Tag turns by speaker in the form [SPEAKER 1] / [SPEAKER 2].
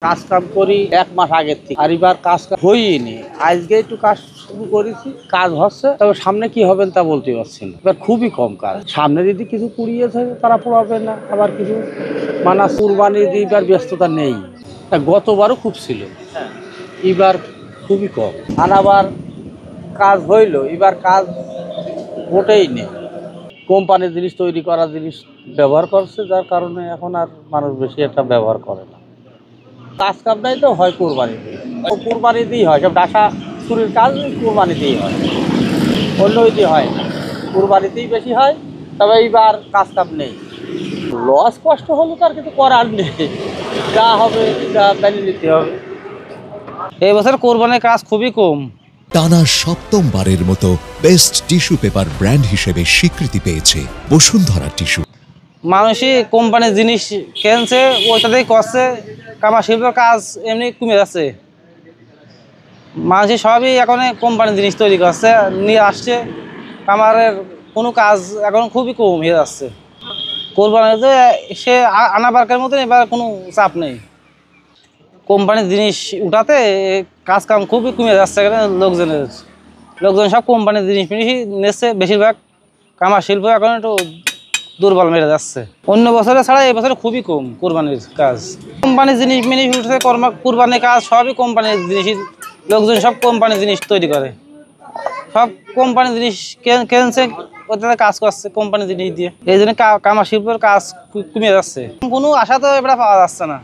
[SPEAKER 1] কাজ কাম করি 1 মাস আগের থেকে, আর এবার কাজ হয়নি। আজকে একটু কাজ শুরু করেছি, কাজ হচ্ছে, তবে সামনে কি হবে তা বলতে পারছি না। এবার খুবই কম কাজ। সামনে যদি কিছু কুড়িয়েছে তারা পোড়াবে না, আবার কিছু কুরবানি দিয়ে এবার ব্যস্ততা নেই। গতবারও খুব ছিল, এবার খুবই কম। আর আবার কাজ হইল, এবার কাজ মোটেই নেই। কোম্পানির জিনিস তৈরি করা জিনিস ব্যবহার করছে, যার কারণে এখন আর মানুষ বেশি একটা ব্যবহার করে না। কাজ কামটাই তো হয় কোরবানিতে, কোরবানিতেই হয়। সব ডাসা চুরির কাজ কোরবানিতেই হয়, অন্য দিয়ে হয় না। কোরবানিতেই বেশি হয়, তবে এইবার কাজ কাম নেই। লস কষ্ট হলে তো আর কিছু করার নেই, যা হবে তা মেনে নিতে হবে। এই বছর কোরবানির কাজ খুবই কম।
[SPEAKER 2] টানা সপ্তমবারের মতো বেস্ট টিস্যু পেপার ব্র্যান্ড হিসেবে স্বীকৃতি পেয়েছে বসুন্ধরা টিস্যু।
[SPEAKER 3] মানুষই কোম্পানির জিনিস কিনছে, ওইটাতেই করছে। কামার শিল্পের কাজ এমনি কমে যাচ্ছে। মানুষই সবই এখন কোম্পানির জিনিস তৈরি করছে, নিয়ে আসছে। কামারের কোনো কাজ এখন খুবই কম হয়ে যাচ্ছে। কোরবানিতে সে আনাবারকের মতন এবার কোনো চাপ নেই। কোম্পানির জিনিস উঠাতে কাজ কাম খুবই কমে যাচ্ছে। এখানে লোকজন সব কোম্পানির জিনিস ফিনিসই নিচ্ছে বেশিরভাগ। কামার শিল্প এখন একটু দুর্বল মেরে যাচ্ছে। অন্য বছরে ছাড়া এই বছরে খুবই কম কোরবানির কাজ। কোম্পানির জিনিস মিনিস উঠছে, কোরবানির কাজ সবই কোম্পানির জিনিসই। লোকজন সব কোম্পানির জিনিস তৈরি করে, সব কোম্পানির জিনিস কেনছে, ওটাতে কাজ করছে কোম্পানির জিনিস দিয়ে। এই জন্য কামার শিল্পের কাজ কমে যাচ্ছে। কোনো আশা তো এবার পাওয়া যাচ্ছে না।